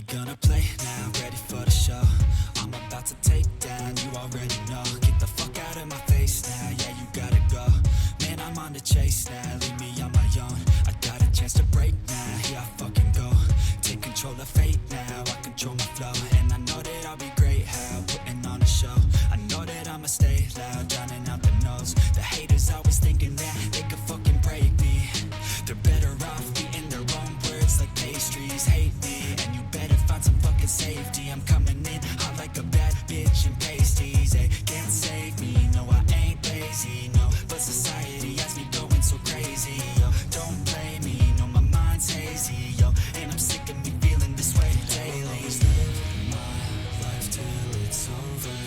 Gonna play now, ready for the show. I'm about to take down, you already know. Get the fuck out of my face now, yeah, you gotta go. Man, I'm on the chase now, leave me on my own. I got a chance to break now, here I fucking go. Take control of fate now, I control my flow. And I know that I'll be great, how putting on a show. I know that I'ma stay loud, drowning out the noise. The haters always thinking that they could fucking break me. They're better off eating their own words like pastries. Hate me, and you better find some fucking safety. I'm coming in hot like a bad bitch in pasties. They can't save me, no I ain't lazy, no. But society has me going so crazy, yo. Don't blame me, no my mind's hazy, yo. And I'm sick of me feeling this way daily. Live my life till it's over,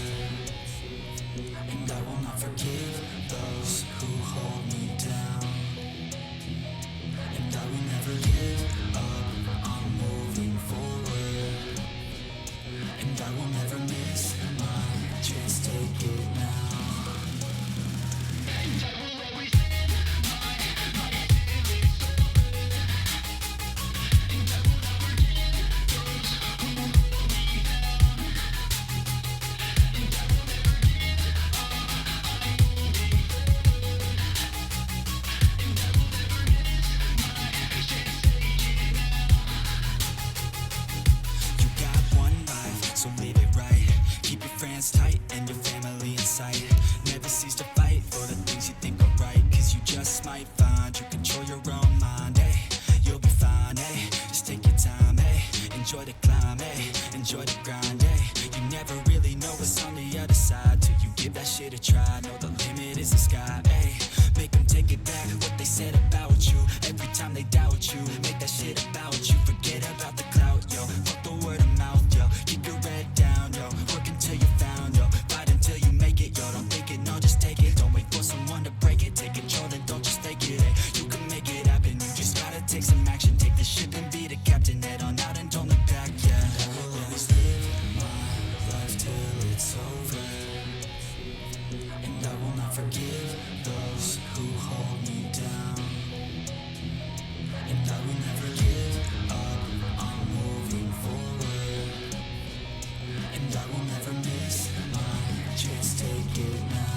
and I will not forgive those who hold me down. And I will never give up, I'm moving forward. And I will never miss my chance, take it now. And I will always live my life till it's over. And I will not forgive those who hold me down. And I will never give up, I'm moving forward. know the limit is the sky. Ay, make them take it back, what they said about you. Every time they doubt you, make that shit about you. Forget about the clout, yo, fuck the word of mouth, yo. Keep your head down, yo, work until you found, yo. Fight until you make it, yo, don't think it, no, just take it. Don't wait for someone to break it, take control, then don't just fake it. Ay, you can make it happen, you just gotta take some action. Take the ship and be the captain, head on out and don't look back, yeah. I will always live my life till it's over, and I will not forgive those who hold me down, and I will never give up, I'm moving forward, and I will never miss my chance, take it now.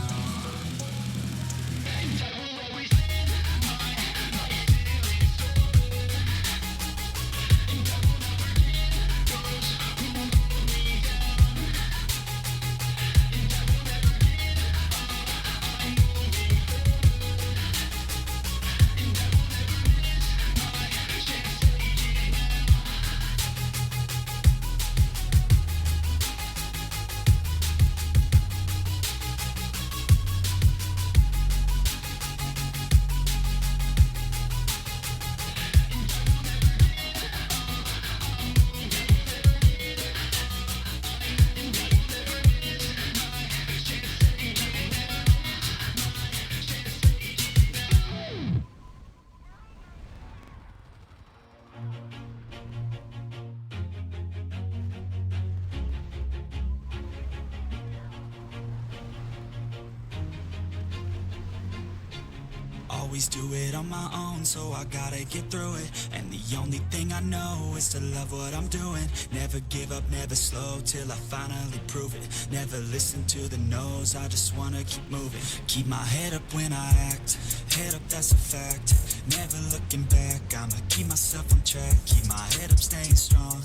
Always do it on my own, so I gotta get through it. And the only thing I know is to love what I'm doing. Never give up, never slow, till I finally prove it. Never listen to the no's, I just wanna keep moving. Keep my head up when I act, head up, that's a fact. Never looking back, I'ma keep myself on track. Keep my head up, staying strong,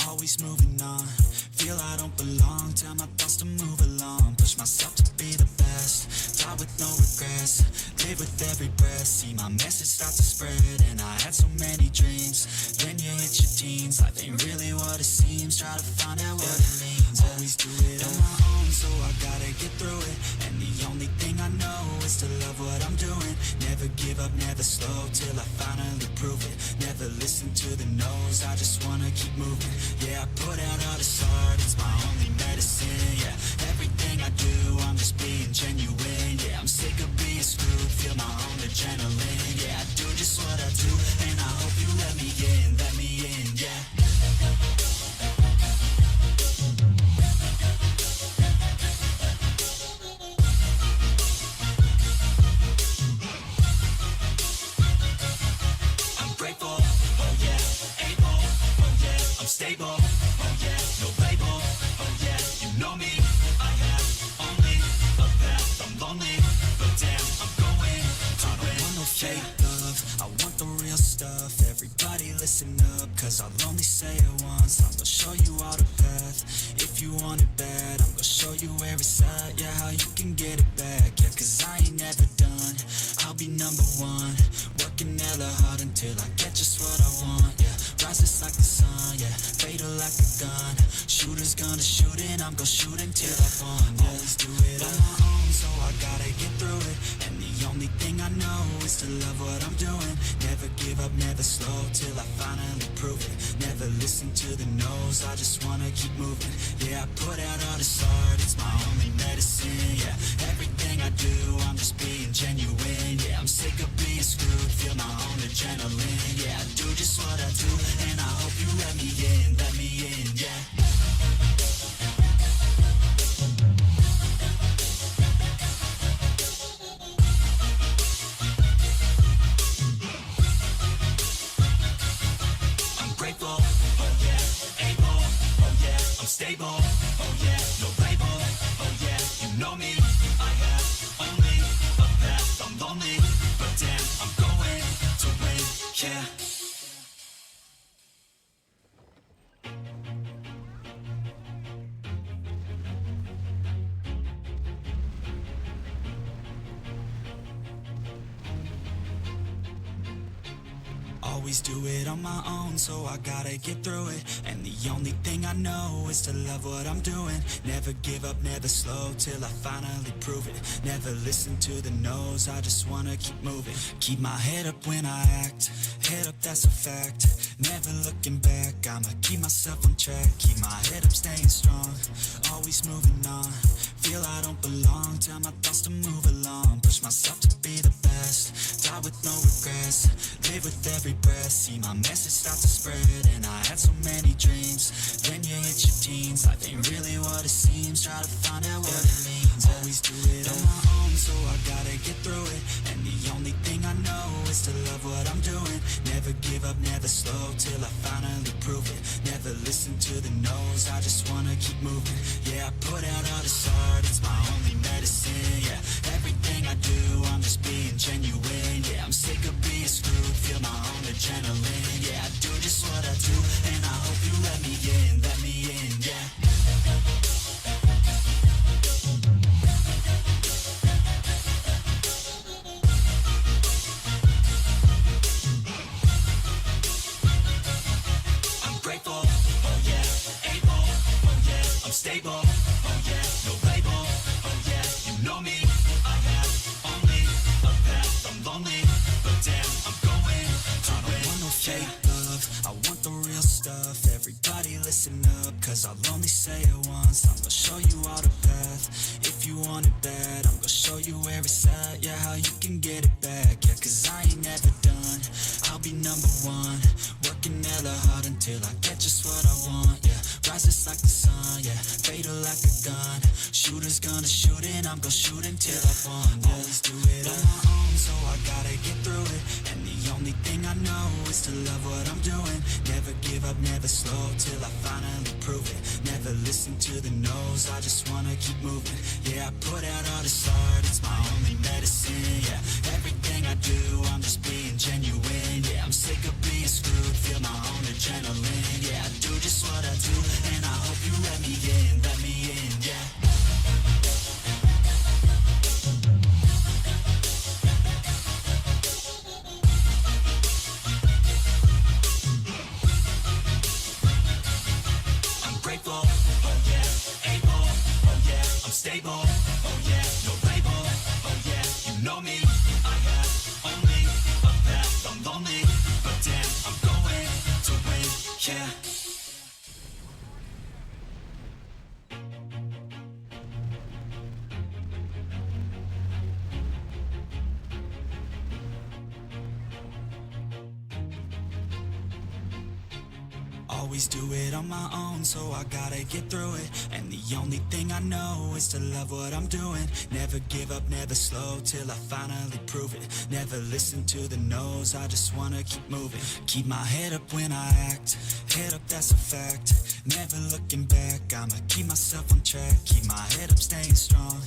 always moving on. Feel I don't belong, tell my thoughts to move along. Push myself to be the best, die with no regrets. Live with every breath, see my message start to spread. And I had so many dreams, then you hit your teens. Life ain't really what it seems, try to find out what it means. Always do it on my own, so I gotta get through it. And the only thing I know is to love what I'm doing. Never give up, never slow, till I finally prove it. Never listen to the no's, I just wanna keep moving. Yeah, I put out all this art, it's my only medicine. Yeah, everything I do, I'm just being genuine. Yeah, I'm sick of being screwed, feel my own adrenaline. Yeah, I do just what I do, and I hope you let me in, yeah. I'm grateful, oh yeah, able, oh yeah, I'm stable, oh yeah, no label, oh yeah, you know me, I have only a path, I'm lonely, but damn, I'm going to win. I want no fake love, I want the real stuff. Everybody listen up, cause I'll only say it once. I'm gonna show you all the path, if you want it bad. I'm gonna show you where it's at, yeah, how you can get it back. Yeah, cause I ain't never done, I'll be number one. Working hella hard until I get just what I want, yeah. Rises like the sun, yeah, fatal like a gun. Shooter's gonna shoot and I'm gonna shoot until I won, yeah. Always do it on my own, so I gotta get through it. And the only thing I know is to love what I'm doing. Never give up, never slow, till I finally prove it. Never listen to the no's, I just wanna keep moving. Yeah, I put out all this art, it's my only medicine. Yeah, everything I do, I'm just being genuine. Yeah, I'm sick of being screwed, feel my own adrenaline. Yeah, I do just what I do, and I hope you let me in, yeah. Stable, oh yeah, no label, oh yeah, you know me, I have only a path, I'm lonely, but damn, I'm going to win. Always do it on my own, so I gotta get through it. And the only thing I know is to love what I'm doing. Never give up, never slow, till I finally prove it. Never listen to the no's, I just wanna keep moving. Keep my head up when I act, head up, that's a fact. Never looking back, I'ma keep myself on track. Keep my head up, staying strong, always moving on. Feel I don't belong, tell my thoughts to move along. Push myself to be the best, die with no regrets. Live with every breath, see my message start to spread. And I had so many dreams, then you hit your teens. Life ain't really what it seems, try to find out what it means. Always do it on my own, so I gotta get through it. And the only thing I know is to love what I'm doing. Never give up, never slow, till I finally prove it. Never listen to the no's, I just wanna keep moving. Yeah, I put out all this art, it's my only medicine. Yeah, everything I do, I'm just being genuine. Yeah, I'm sick of being screwed, feel my own adrenaline. Yeah, I do just what I do, and I hope you let me in, yeah. I'm grateful, oh yeah, able, oh yeah, I'm stable, oh yeah, no label, oh yeah, you know me, I have only a path, I'm lonely, but damn, I'm going to win. I don't want no fake love, I want the real stuff. Everybody listen up, cause I'll only say it once. I'm gonna show you all the path, if you want it bad. I'm gonna show you where it's at, yeah, how you can get it back. Yeah, cause I ain't never done, I'll be number one. Working hella hard until I get just what I want, yeah. Rises like the sun, yeah, fatal like a gun. Shooter's gonna shoot and I'm gonna shoot until I won, yeah. Always do it on my own, so I gotta get through it. And the only thing I know is to love what I'm doing. Never give up, never slow, till I finally prove it. Never listen to the no's, I just wanna keep moving. Yeah, I put out all this art, it's my only medicine. Yeah, everything I do, I'm just being genuine. Yeah, I'm sick of being screwed, feel my own adrenaline. Yeah, I do just what I do, and I hope you let me in, yeah. Grateful, oh yeah, able, oh yeah, I'm stable, oh yeah, no label, oh yeah, you know me, I have only a path, I'm lonely, but damn, I'm going to win, yeah. Always do it on my own, so I gotta get through it. And the only thing I know is to love what I'm doing. Never give up, never slow, till I finally prove it. Never listen to the no's, I just wanna keep moving. Keep my head up when I act, head up, that's a fact. Never looking back, I'ma keep myself on track. Keep my head up, staying strong,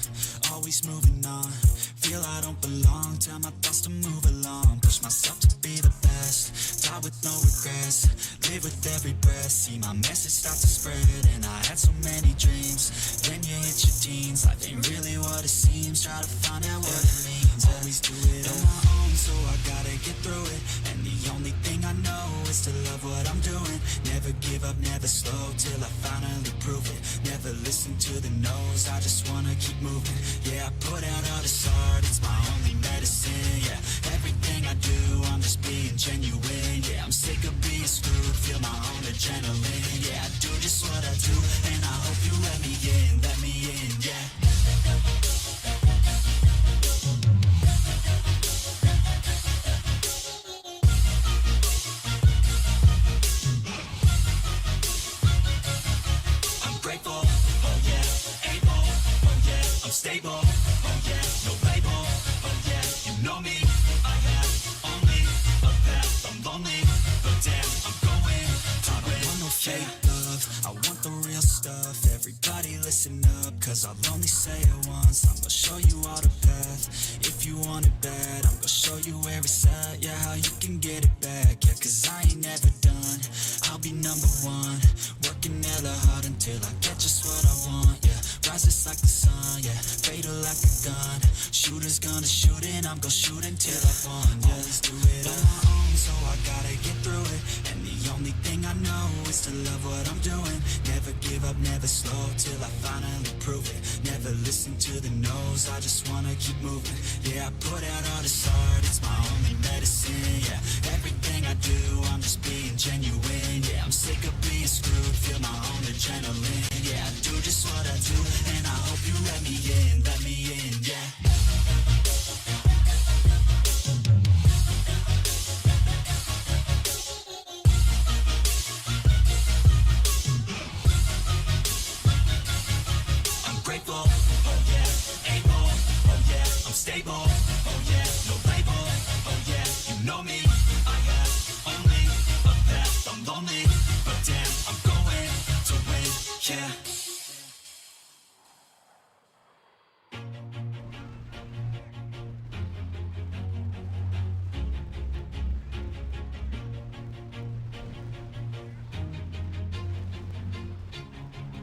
always moving on. Feel I don't belong, tell my thoughts to move along. Push myself to be the best, die with no regrets. Live with every breath, see my message start to spread. And I had so many dreams, then you hit your teens. Life ain't really what it seems, try to find out what it means. Always do it on my own, so I gotta get through it. And the only thing I know is to love what I'm doing. Never give up, never slow, till I finally prove it. Never listen to the no's, I just wanna keep moving. Yeah, I put out all this art, it's my only medicine. Yeah, everything I do, I'm just being genuine. Yeah, I'm sick of being screwed, feel my own adrenaline. Yeah, I do just what I do, and I hope you let me in, yeah. I'm grateful, oh yeah, able, oh yeah, I'm stable, oh yeah, no label, oh yeah, you know me, I have only a path, I'm lonely, but damn, I'm going to win. I don't want no fake love, I want the real stuff. Everybody listen up, cause I'll only say it once. I'm gonna show you all the path, if you want it bad. I'm gonna show you where it's at, yeah, how you can get it back. Yeah, cause I ain't never done, I'll be number one. Working hella hard until I get just what I want, yeah. Rises like the sun, yeah, fatal like a gun. Shooter's gonna shoot and I'm gonna shoot until I won, yeah. Always do it on my own, so I gotta get through it. And the only thing I know is to love what I'm doing. Never give up, never slow, till I finally prove it. Never listen to the no's, I just wanna keep moving. Yeah, I put out all this art, it's my only medicine. Yeah, everything I do, I'm just being genuine. Yeah, I'm sick of being screwed, feel my own adrenaline. Yeah, I do just what I do, and I hope you let me in, yeah. Grateful, oh yeah, able, oh yeah, I'm stable, oh yeah, no label, oh yeah, you know me, I have only a path, I'm lonely, but damn, I'm going to win, yeah.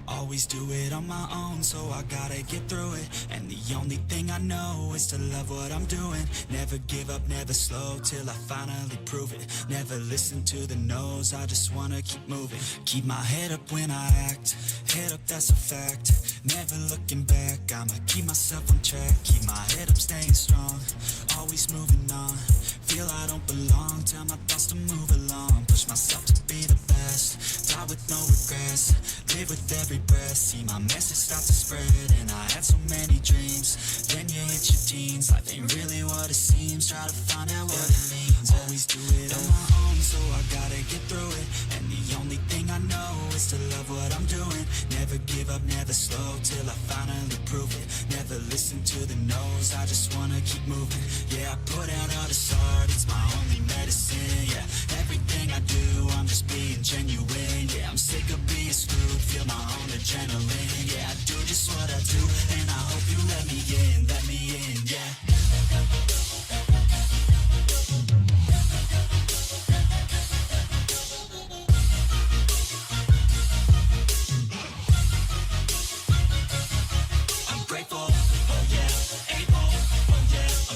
Always do it on my own, so I gotta get through it. And the only thing I know is to love what I'm doing. Never give up, never slow, till I finally prove it. Never listen to the no's, I just wanna keep moving. Keep my head up when I act, head up, that's a fact. Never looking back, I'ma keep myself on track. Keep my head up, staying strong, always moving on. Feel I don't belong, tell my thoughts to move along. Push myself to be the best, die with no regrets. Live with every breath, see my message start to spread. And I had so many dreams, then you hit your teens. Life ain't really what it seems, try to find out what it means. Always do it on my own, so I gotta get through it. And the only thing I know is to love what I'm doing. Never give up, never slow, till I finally prove it. Never listen to the no's, I just wanna keep moving. Yeah, I put out all this art, it's my only medicine. Yeah, everything I do, I'm just being genuine. Yeah, I'm sick of being screwed, feel my own adrenaline. Yeah, I do just what I do, and I hope you let me in, yeah.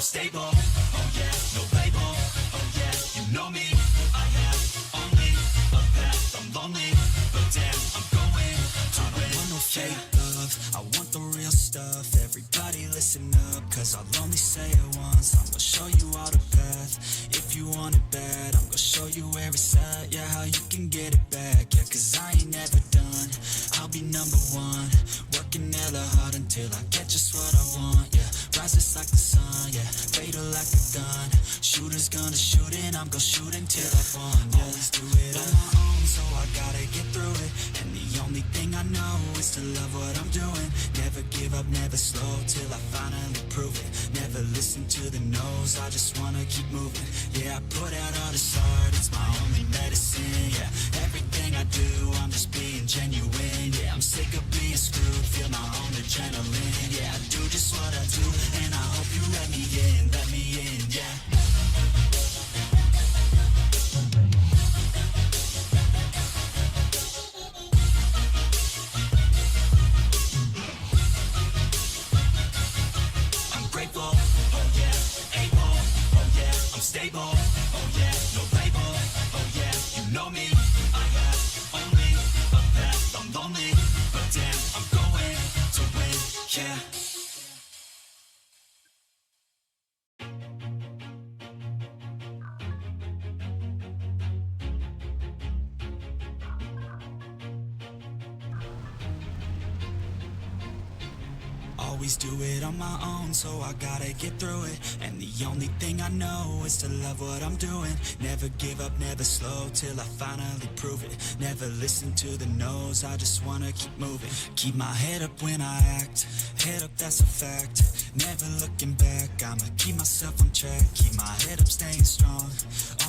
Stable, oh yeah, no label, oh yeah, you know me, I have only a path, I'm lonely, but damn, I'm going to win. I don't want no fake love, I want the real stuff. Everybody listen up, cause I'll only say it once. I'm gonna show you all the path, if you want it bad. I'm gonna show you where it's at, yeah, how you can get it back. Yeah, cause I ain't never done, I'll be number one. Working hella hard until I get just what I want, yeah. Rises like the sun, yeah, fatal like a gun. Shooter's gonna shoot and I'm gonna shoot until I fall, yeah. Always do it on my own, so I gotta get through it. And the only thing I know is to love what I'm doing. Never give up, never slow, till I finally prove it. Never listen to the no's, I just wanna keep moving. Yeah, I put out all this art, it's my only medicine. Yeah, everything I do, I'm just being genuine. Yeah, I'm sick of being screwed, feel my own adrenaline. Yeah, I do just what I do, and I hope you let me in, yeah. I'm grateful, oh yeah, able, oh yeah, I'm stable, oh yeah, no label, oh yeah, you know me, I have only a path, I'm lonely, but damn, I'm going to win, yeah. Always do it on my own, so I gotta get through it. And the only thing I know is to love what I'm doing. Never give up, never slow, till I finally prove it. Never listen to the no's, I just wanna keep moving. Keep my head up when I act, head up, that's a fact. Never looking back, I'ma keep myself on track. Keep my head up, staying strong,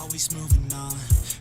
always moving on.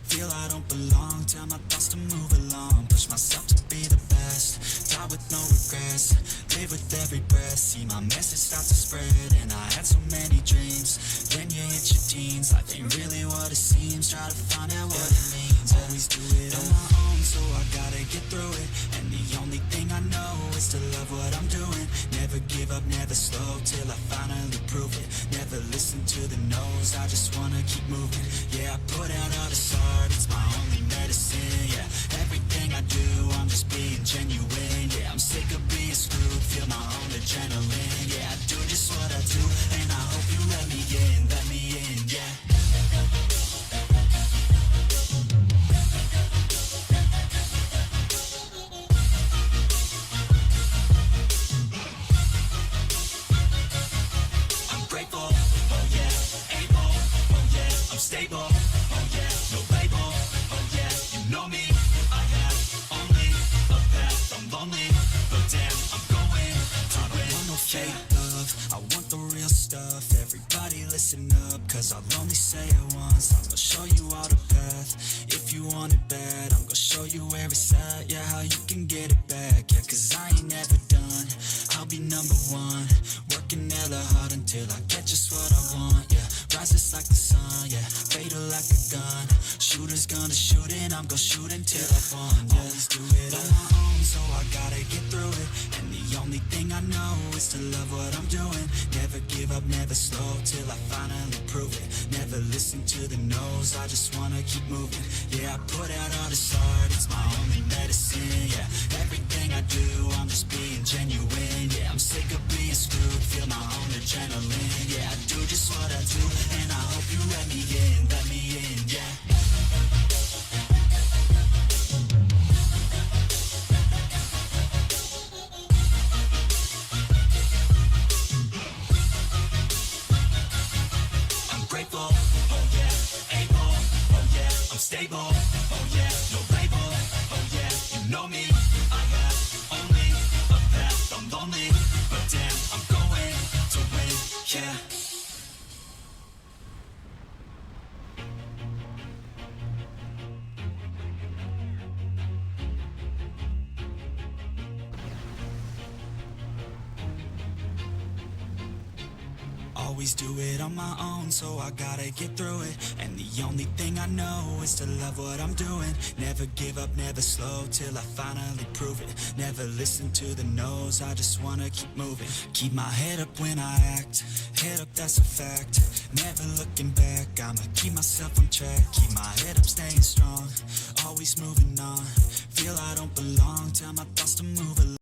Feel I don't belong, tell my thoughts to move along. Push myself to be the best, die with no regrets. Live with every breath, see my message start to spread. And I had so many dreams, then you hit your teens. Life ain't really what it seems, try to find out what it means. Always do it on my own, so I gotta get through it. And the only thing I know is to love what I'm doing. Never give up, never slow, till I finally prove it. Never listen listen to the no's, I just wanna keep moving. Yeah, I put out all this art, it's my only medicine. Yeah, everything I do, I'm just being genuine. Yeah, I'm sick of being screwed, feel my own adrenaline. Yeah, I do just what I do, and I hope you let me in, yeah. Stable, oh yeah, no label, oh yeah, you know me. I have only a path, I'm lonely, but damn, I'm going to win. I don't want no fake love, I want the real stuff. Everybody listen up, cause I'll only say it once. I'm gonna show you all the path, if you want it bad. I'm gonna show you where it's at, yeah, how you can get it back. Yeah, cause I ain't never done, I'll be number one. Working hella hard until I get just what I want, yeah. Rises like the sun, yeah, fatal like a gun. Shooters gonna shoot and I'm gonna shoot until I fall, yeah. Always do it on my own, so I gotta get through it. And the only thing I know is to love what I'm doing. Never give up, never slow, till I finally prove it. Never listen to the no's, I just wanna keep moving. Yeah, I put out all this art, it's my only medicine. Yeah, everything I do, I'm just being genuine. Yeah, I'm sick of being screwed, feel my own adrenaline. Yeah, I do just what I do, and I hope you let me in, yeah. I'm grateful, oh yeah, able, oh yeah, I'm stable, oh yeah, no label, oh yeah, you know me. I have only a path, I'm lonely, but damn, I'm going to win, yeah. Always do it on my own, so I gotta get through it. And the only thing I know is to love what I'm doing. Never give up, never slow, till I finally prove it. Never listen to the no's, I just wanna keep moving. Keep my head up when I act, head up, that's a fact. Never looking back, I'ma keep myself on track. Keep my head up, staying strong, always moving on. Feel I don't belong, tell my thoughts to move along.